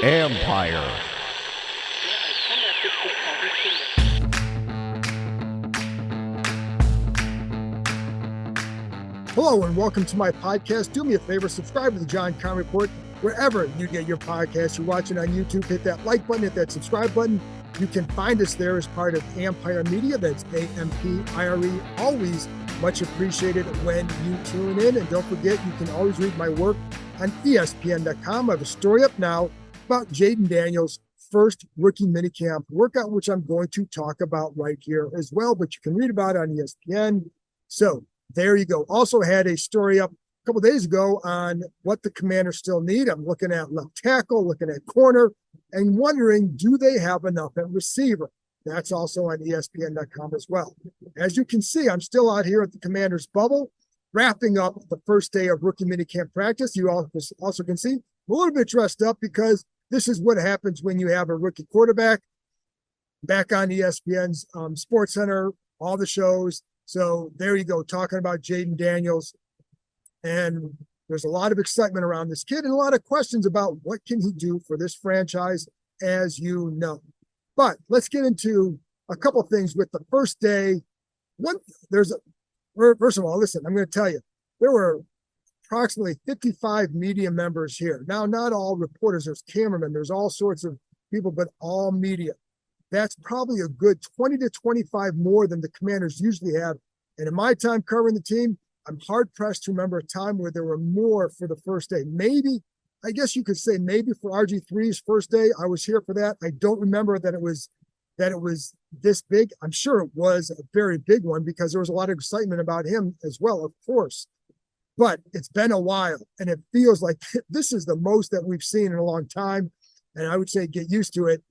Empire. Hello and welcome to my podcast. Do me a favor, subscribe to the John Conn Report wherever you get your podcast. You're watching on YouTube, hit that like button, hit that subscribe button. You can find us there as part of Empire Media. That's AMPIRE. Always much appreciated when you tune in. And don't forget, you can always read my work on ESPN.com. I have a story up now about Jayden Daniels' first rookie minicamp workout, which I'm going to talk about right here as well. But you can read about it on ESPN. So there you go. Also had a story up a couple of days ago on what the Commanders still need. I'm looking at left tackle, looking at corner, and wondering, do they have enough at receiver? That's also on ESPN.com as well. As you can see, I'm still out here at the Commanders bubble, wrapping up the first day of rookie minicamp practice. You also can see I'm a little bit dressed up because this is what happens when you have a rookie quarterback. Back on ESPN's Sports Center, all the shows. So there you go, talking about Jayden Daniels. And there's a lot of excitement around this kid and a lot of questions about what can he do for this franchise, as you know. But let's get into a couple of things with the first day. First of all, listen, I'm going to tell you, there were approximately 55 media members here. Now, not all reporters, there's cameramen, there's all sorts of people, but all media. That's probably a good 20 to 25 more than the Commanders usually have. And in my time covering the team, I'm hard-pressed to remember a time where there were more for the first day. Maybe, I guess you could say maybe for RG3's first day, I was here for that. I don't remember that it was this big. I'm sure it was a very big one because there was a lot of excitement about him as well, of course. But it's been a while, and it feels like this is the most that we've seen in a long time. And I would say get used to it.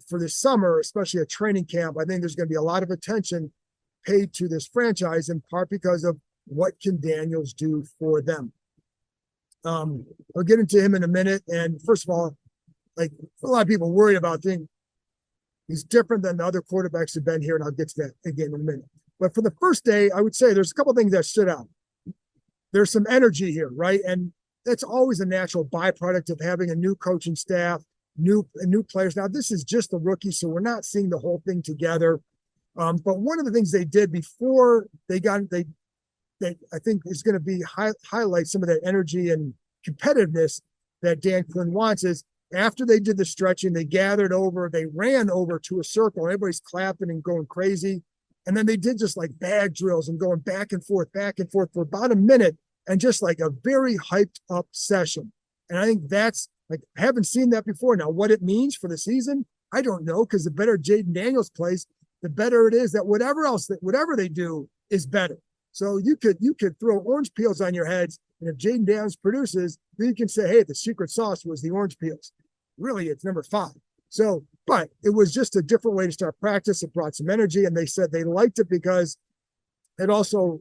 For this summer, especially a training camp, I think there's going to be a lot of attention paid to this franchise, in part because of what can Daniels do for them. I'll get into him in a minute. And first of all, like a lot of people worried about things. He's different than the other quarterbacks who've been here, and I'll get to that again in a minute. But for the first day, I would say there's a couple of things that stood out. There's some energy here, right? And that's always a natural byproduct of having a new coaching staff, new players. Now, this is just the rookie, so we're not seeing the whole thing together. But one of the things they did before they I think is going to be highlight some of that energy and competitiveness that Dan Quinn wants is after they did the stretching, they gathered over, they ran over to a circle, everybody's clapping and going crazy. And then they did just like bag drills and going back and forth for about a minute and just like a very hyped up session. And I think that's, like, I haven't seen that before. Now, what it means for the season, I don't know, because the better Jayden Daniels plays, the better it is that whatever they do is better. So you could throw orange peels on your heads, and if Jayden Daniels produces, then you can say, hey, the secret sauce was the orange peels. Really, it's number 5. So, but it was just a different way to start practice. It brought some energy, and they said they liked it because it also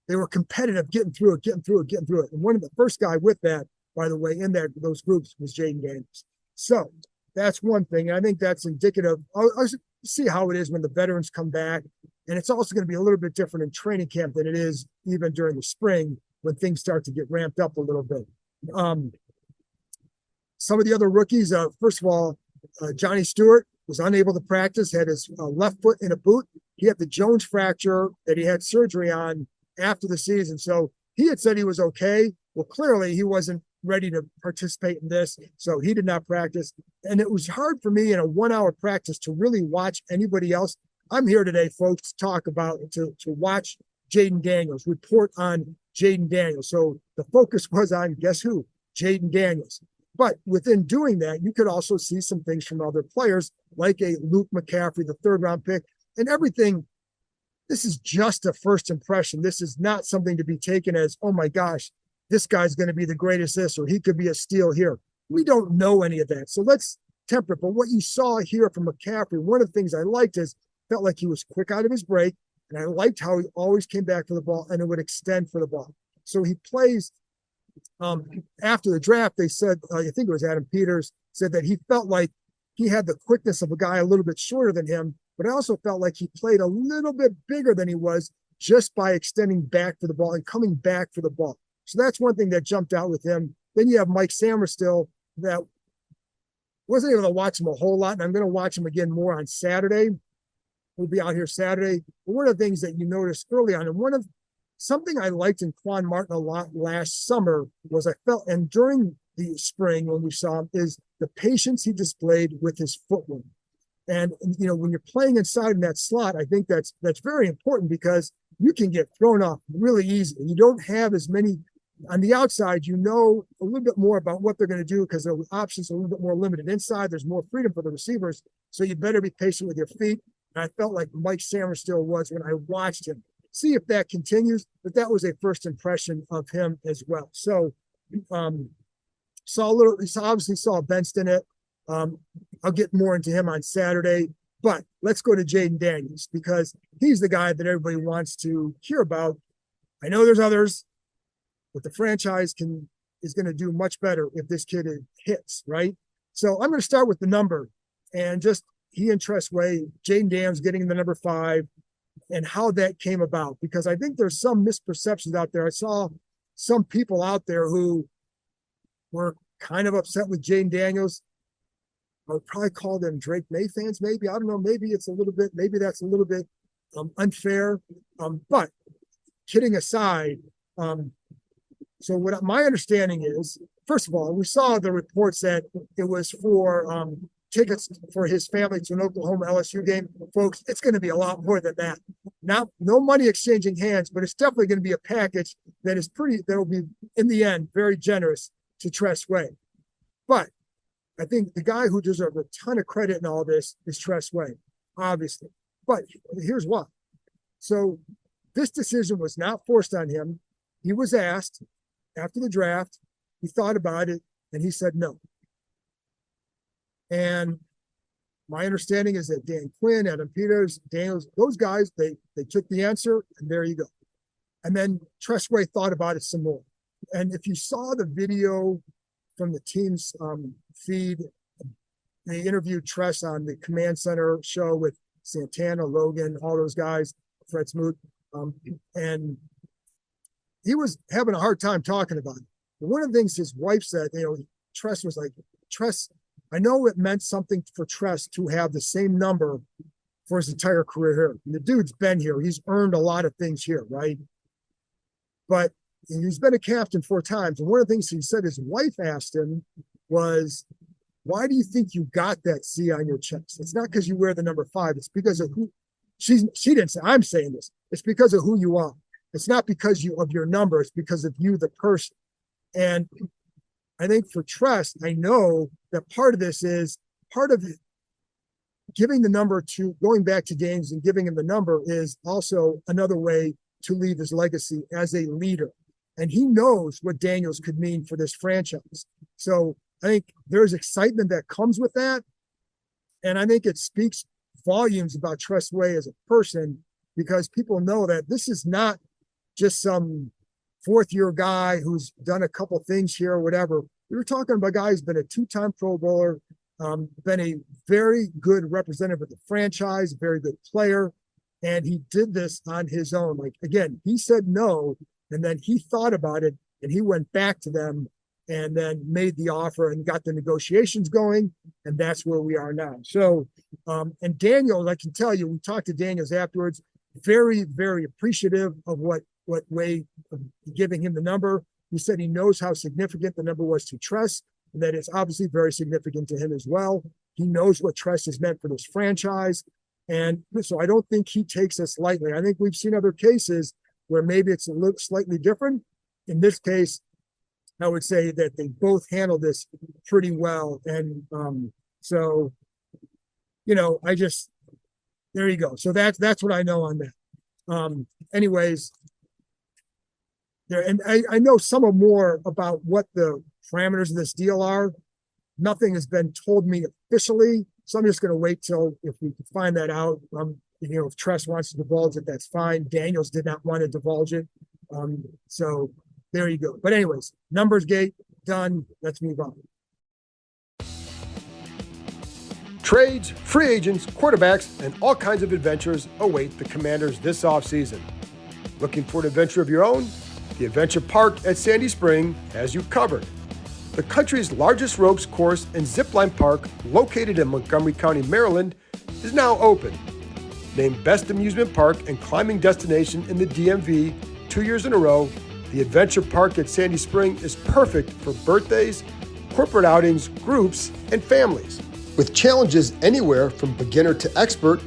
they were competitive, getting through it. And one of the first guy with that, by the way, in those groups was Jayden Daniels. So that's one thing. And I think that's indicative. I'll see how it is when the veterans come back. And it's also going to be a little bit different in training camp than it is even during the spring when things start to get ramped up a little bit. Some of the other rookies, first of all, Johnny Stewart was unable to practice, had his left foot in a boot. He had the Jones fracture that he had surgery on after the season. So he had said he was okay. Well, clearly he wasn't ready to participate in this, so he did not practice. And it was hard for me in a 1-hour practice to really watch anybody else. I'm here today, folks, to watch Jayden Daniels, report on Jayden Daniels. So the focus was on, guess who? Jayden Daniels. But within doing that, you could also see some things from other players, like a Luke McCaffrey, the 3rd-round pick, and everything. This is just a first impression. This is not something to be taken as, oh my gosh, this guy's going to be the greatest this, or he could be a steal here. We don't know any of that. So let's temper it. But what you saw here from McCaffrey, one of the things I liked is felt like he was quick out of his break, and I liked how he always came back for the ball and it would extend for the ball. So he plays after the draft, they said, I think it was Adam Peters, said that he felt like he had the quickness of a guy a little bit shorter than him, but I also felt like he played a little bit bigger than he was just by extending back for the ball and coming back for the ball. So that's one thing that jumped out with him. Then you have Mike Samerstill that wasn't able to watch him a whole lot, and I'm going to watch him again more on Saturday. We'll be out here Saturday. But one of the things that you noticed early on, and something I liked in Quan Martin a lot last summer was I felt, and during the spring when we saw him, is the patience he displayed with his footwork. And when you're playing inside in that slot, I think that's very important because you can get thrown off really easy. You don't have as many on the outside. You know a little bit more about what they're going to do because the options are a little bit more limited. Inside, there's more freedom for the receivers, so you better be patient with your feet. And I felt like Mike Samerstill was when I watched him. See if that continues, but that was a first impression of him as well. So, obviously saw Benston in it. I'll get more into him on Saturday, but let's go to Jayden Daniels because he's the guy that everybody wants to hear about. I know there's others, but the franchise is going to do much better if this kid hits, right? So I'm going to start with the number and just he and Tressway, Jayden Daniels getting the number 5 and how that came about, because I think there's some misperceptions out there. I saw some people out there who were kind of upset with Jayden Daniels. I would probably call them Drake May fans, maybe. I don't know. Maybe that's a little bit unfair. But kidding aside, so what my understanding is, first of all, we saw the reports that it was for tickets for his family to an Oklahoma LSU game. Folks, it's going to be a lot more than that. Now, no money exchanging hands, but it's definitely going to be a package that will be, in the end, very generous to Tressway. But I think the guy who deserves a ton of credit in all this is Tressway, obviously. But here's why. So this decision was not forced on him. He was asked after the draft. He thought about it, and he said no. And my understanding is that Dan Quinn, Adam Peters, Daniels, those guys, they took the answer, and there you go. And then Tressway thought about it some more. And if you saw the video from the team's feed, they interviewed Tress on the Command Center show with Santana, Logan, all those guys, Fred Smoot, and he was having a hard time talking about it. But one of the things his wife said, Tress was like, Tress, I know it meant something for Tress to have the same number for his entire career here. And the dude's been here. He's earned a lot of things here, right? But he's been a captain 4 times. And one of the things he said his wife asked him was, why do you think you got that C on your chest? It's not because you wear the number 5. It's because of who she didn't say, I'm saying this. It's because of who you are. It's not because of your number. It's because of you, the person. And I think for Tress, I know that part of this is part of giving the number to going back to Daniels and giving him the number is also another way to leave his legacy as a leader. And he knows what Daniels could mean for this franchise. So I think there's excitement that comes with that. And I think it speaks volumes about Tressway as a person because people know that this is not just some 4th-year guy who's done a couple things here or whatever. We were talking about a guy who's been a 2-time Pro Bowler, been a very good representative of the franchise, a very good player, and he did this on his own. Like, again, he said no, and then he thought about it, and he went back to them and then made the offer and got the negotiations going, and that's where we are now. So, and Daniels, I can tell you, we talked to Daniels afterwards, very, very appreciative of what Way giving him the number. He said he knows how significant the number was to Tress, and that it's obviously very significant to him as well. He knows what Tress has meant for this franchise. And so I don't think he takes this lightly. I think we've seen other cases where maybe it's a little slightly different. In this case, I would say that they both handled this pretty well. And so, there you go. So that's what I know on that. Anyways, and I know some more about what the parameters of this deal are. Nothing has been told me officially, so I'm just going to wait till if we can find that out. If Tress wants to divulge it, that's fine. Daniels did not want to divulge it, so there you go. But anyways, numbers gate done. Let's move on. Trades, free agents, quarterbacks, and all kinds of adventures await the Commanders this offseason. Looking for an adventure of your own? The Adventure Park at Sandy Spring has you covered. The country's largest ropes course and zipline park, located in Montgomery County, Maryland, is now open. Named Best Amusement Park and Climbing Destination in the DMV 2 years in a row, the Adventure Park at Sandy Spring is perfect for birthdays, corporate outings, groups, and families. With challenges anywhere from beginner to expert,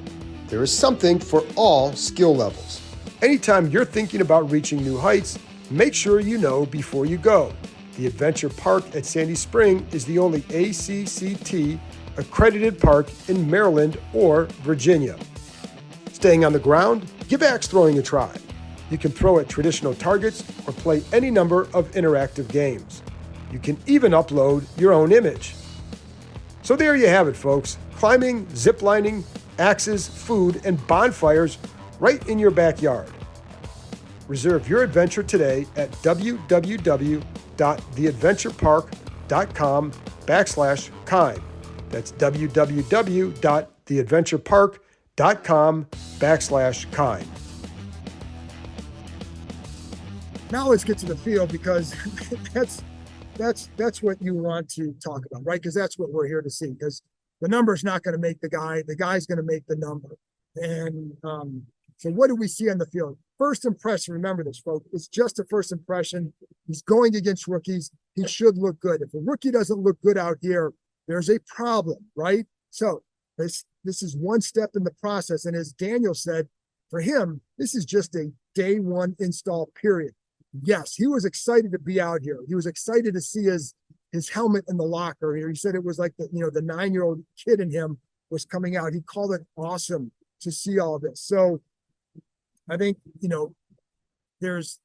there is something for all skill levels. Anytime you're thinking about reaching new heights, make sure you know before you go. The Adventure Park at Sandy Spring is the only ACCT accredited park in Maryland or Virginia. Staying on the ground, give axe throwing a try. You can throw at traditional targets or play any number of interactive games. You can even upload your own image. So there you have it, folks. Climbing, ziplining, axes, food, and bonfires right in your backyard. Reserve your adventure today at www.theadventurepark.com/Kime. That's www.theadventurepark.com/Kime. Now let's get to the field, because that's what you want to talk about, right? Because that's what we're here to see. Because the number's not going to make the guy's going to make the number. And so what do we see on the field? First impression, remember this, folks, it's just a first impression. He's going against rookies. He should look good. If a rookie doesn't look good out here, there's a problem, right? So this is one step in the process. And as Daniel said, for him, this is just a day one install period. Yes, he was excited to be out here. He was excited to see his helmet in the locker. He said it was like the 9-year-old kid in him was coming out. He called it awesome to see all this. So I think, there's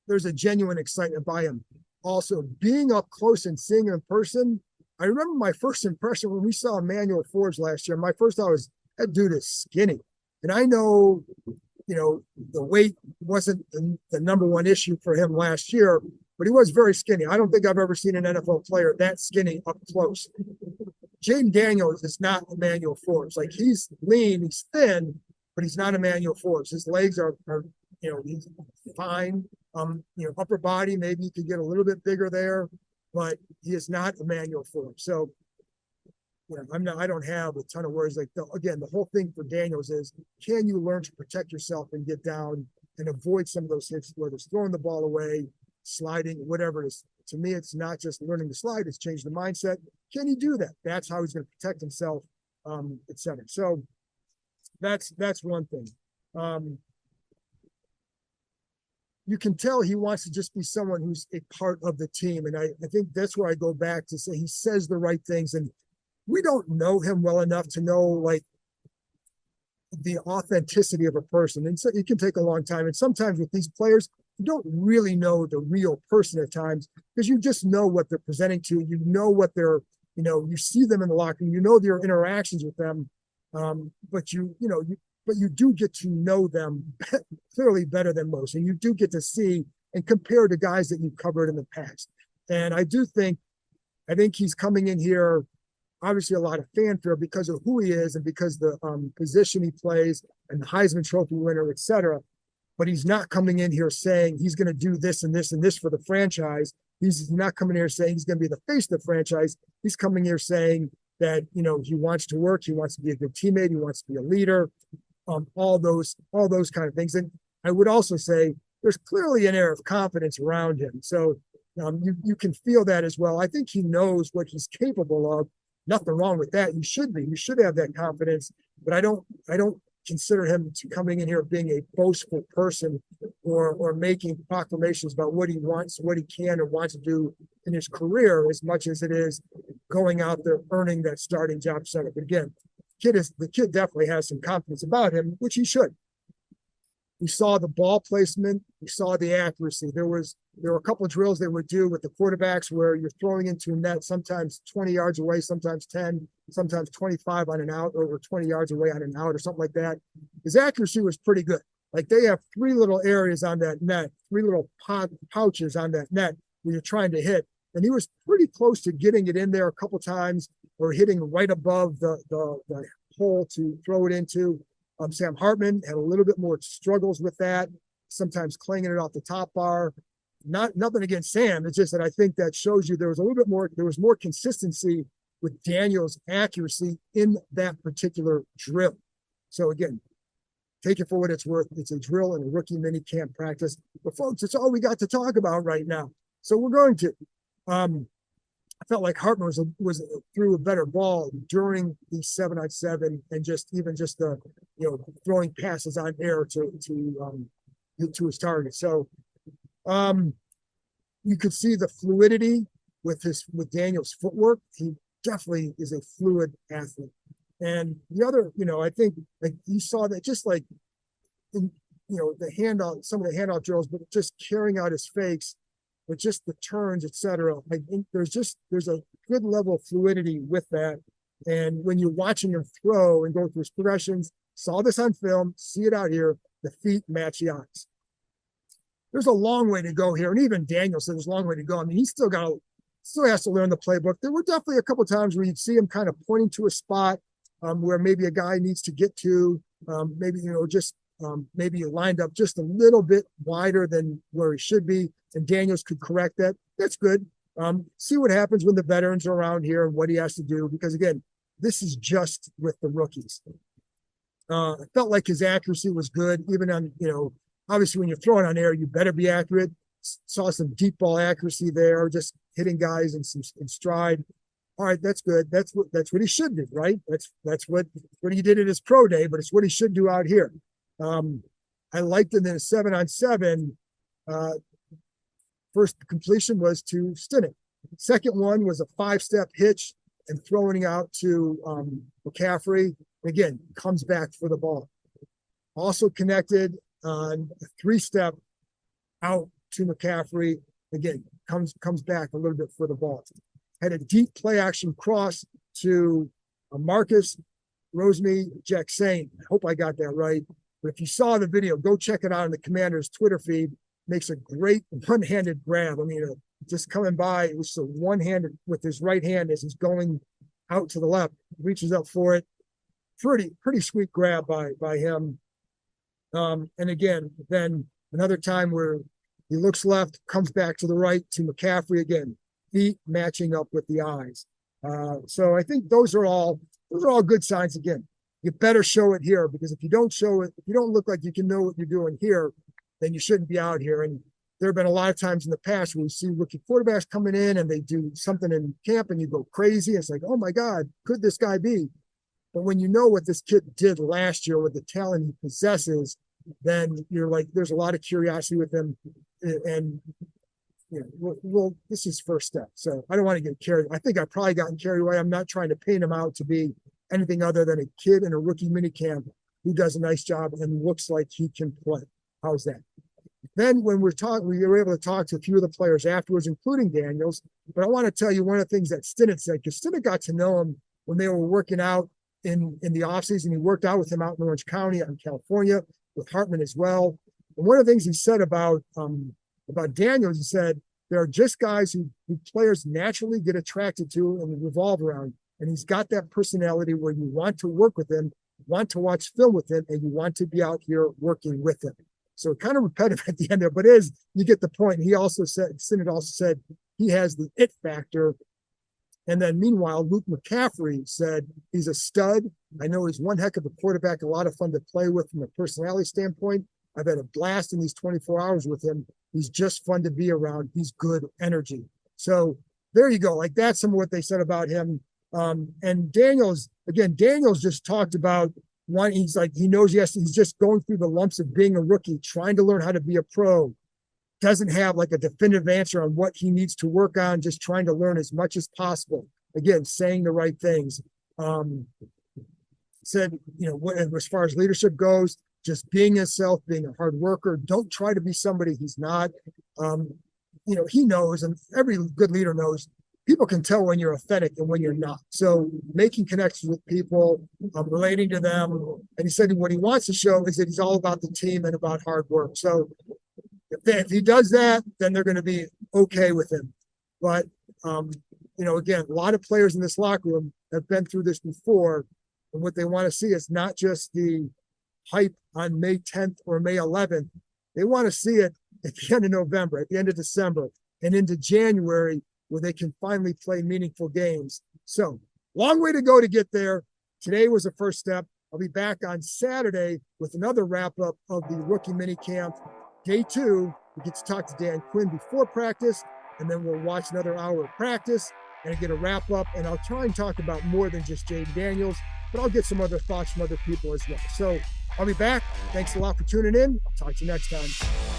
a genuine excitement by him. Also, being up close and seeing him in person, I remember my first impression when we saw Emmanuel Forbes last year. My first thought was, that dude is skinny. And I know, the weight wasn't the number one issue for him last year, but he was very skinny. I don't think I've ever seen an NFL player that skinny up close. Jayden Daniels is not Emmanuel Forbes. Like, he's lean, he's thin, but he's not Emmanuel Forbes. His legs are he's fine. Upper body, maybe he could get a little bit bigger there, but he is not Emmanuel Forbes. So, I don't have a ton of words. The whole thing for Daniels is, can you learn to protect yourself and get down and avoid some of those hits, whether it's throwing the ball away, sliding, whatever it is. To me, it's not just learning to slide, it's change the mindset. Can he do that? That's how he's going to protect himself, etc. So that's one thing. You can tell he wants to just be someone who's a part of the team. And I think that's where I go back to say he says the right things. And we don't know him well enough to know the authenticity of a person. And so it can take a long time. And sometimes with these players, you don't really know the real person at times, because you just know what they're presenting to. You know what they're, you see them in the locker room, their interactions with them. But you do get to know them clearly better than most. And you do get to see and compare to guys that you've covered in the past. And I think he's coming in here, obviously a lot of fanfare because of who he is and because the position he plays and the Heisman Trophy winner, etc. But he's not coming in here saying he's going to do this and this and this for the franchise. He's not coming here saying he's going to be the face of the franchise. He's coming here saying that, he wants to work. He wants to be a good teammate. He wants to be a leader. All those kind of things. And I would also say there's clearly an air of confidence around him. So you can feel that as well. I think he knows what he's capable of. Nothing wrong with that. You should have that confidence, but I don't consider him to coming in here being a boastful person or making proclamations about what he wants, what he can or wants to do in his career, as much as it is going out there earning that starting job center. But again, the kid definitely has some confidence about him, which he should. We saw the ball placement. We saw the accuracy. There were a couple of drills they would do with the quarterbacks where you're throwing into a net, sometimes 20 yards away, sometimes 10, sometimes 25 on an out, or 20 yards away on an out, or something like that. His accuracy was pretty good. Like, they have 3 little areas on that net, 3 little pouches on that net where you're trying to hit. And he was pretty close to getting it in there a couple times, or hitting right above the hole to throw it into. Sam Hartman had a little bit more struggles with that, sometimes clanging it off the top bar. nothing against Sam. It's just that I think that shows you there was more consistency with Daniels' accuracy in that particular drill. So again, take it for what it's worth. It's a drill and a rookie mini camp practice. But folks, it's all we got to talk about right now. So we're going to. I felt like Hartman was threw a better ball during the 7-on-7 and just the throwing passes on air to his target. So you could see the fluidity with Daniel's footwork. He definitely is a fluid athlete. And the other, I think like you saw that just like in, the handoff, some of the handoff drills, but just carrying out his fakes, but just the turns, etc. I think there's a good level of fluidity with that. And when you're watching him throw and go through his progressions, saw this on film, see it out here, the feet match the eyes. There's a long way to go here. And even Daniel said there's a long way to go. I mean, he still has to learn the playbook. There were definitely a couple of times where you'd see him kind of pointing to a spot where maybe a guy needs to get to, maybe lined up just a little bit wider than where he should be. And Daniels could correct that. That's good. See what happens when the veterans are around here and what he has to do. Because again, this is just with the rookies. I felt like his accuracy was good, even on, obviously when you're throwing on air, you better be accurate. Saw some deep ball accuracy there, just hitting guys in stride. All right, that's good. That's what he should do, right? That's what he did at his pro day, but it's what he should do out here. I liked it in the 7-on-7. First completion was to Stinnett. Second one was a 5-step hitch and throwing out to McCaffrey. Again, comes back for the ball. Also connected on a 3-step out to McCaffrey. Again, comes back a little bit for the ball. Had a deep play action cross to Marcus Rosemy-Jackson. I hope I got that right. But if you saw the video, go check it out on the Commander's Twitter feed. Makes a great one-handed grab. I mean, just coming by, it was a one-handed with his right hand as he's going out to the left, reaches up for it. Pretty sweet grab by him. And again, then another time where he looks left, comes back to the right to McCaffrey again, feet matching up with the eyes. So I think those are all good signs. Again, you better show it here, because if you don't show it, if you don't look like you can know what you're doing here, then you shouldn't be out here. And there have been a lot of times in the past where we see rookie quarterbacks coming in and they do something in camp and you go crazy. It's like, oh my God, could this guy be? But when you know what this kid did last year with the talent he possesses, then you're like, there's a lot of curiosity with him. And well, this is first step. So I don't want to get carried. I think I've probably gotten carried away. I'm not trying to paint him out to be anything other than a kid in a rookie minicamp who does a nice job and looks like he can play. How's that? Then when we were able to talk to a few of the players afterwards, including Daniels. But I want to tell you one of the things that Stinnett said, because Stinnett got to know him when they were working out in the offseason. He worked out with him out in Orange County, out in California, with Hartman as well. And one of the things he said about Daniels, he said, there are just guys who players naturally get attracted to and revolve around. And he's got that personality where you want to work with him, want to watch film with him, and you want to be out here working with him. So kind of repetitive at the end there, but you get the point. He also said, Stinnett also said he has the it factor. And then meanwhile, Luke McCaffrey said he's a stud. I know he's one heck of a quarterback, a lot of fun to play with from a personality standpoint. I've had a blast in these 24 hours with him. He's just fun to be around. He's good energy. So there you go. Like that's some of what they said about him. And Daniels just talked about one. He's like, he knows, yes, he's just going through the lumps of being a rookie, trying to learn how to be a pro. Doesn't have like a definitive answer on what he needs to work on, just trying to learn as much as possible. Again, saying the right things. Said, as far as leadership goes, just being himself, being a hard worker. Don't try to be somebody he's not. He knows, and every good leader knows, people can tell when you're authentic and when you're not. So making connections with people, relating to them. And he said what he wants to show is that he's all about the team and about hard work. So if he does that, then they're going to be okay with him. But, again, a lot of players in this locker room have been through this before. And what they want to see is not just the hype on May 10th or May 11th. They want to see it at the end of November, at the end of December, and into January, where they can finally play meaningful games. So, long way to go to get there. Today was the first step. I'll be back on Saturday with another wrap up of the rookie mini camp. Day 2, we get to talk to Dan Quinn before practice, and then we'll watch another hour of practice and get a wrap up. And I'll try and talk about more than just Jayden Daniels, but I'll get some other thoughts from other people as well. So I'll be back. Thanks a lot for tuning in. Talk to you next time.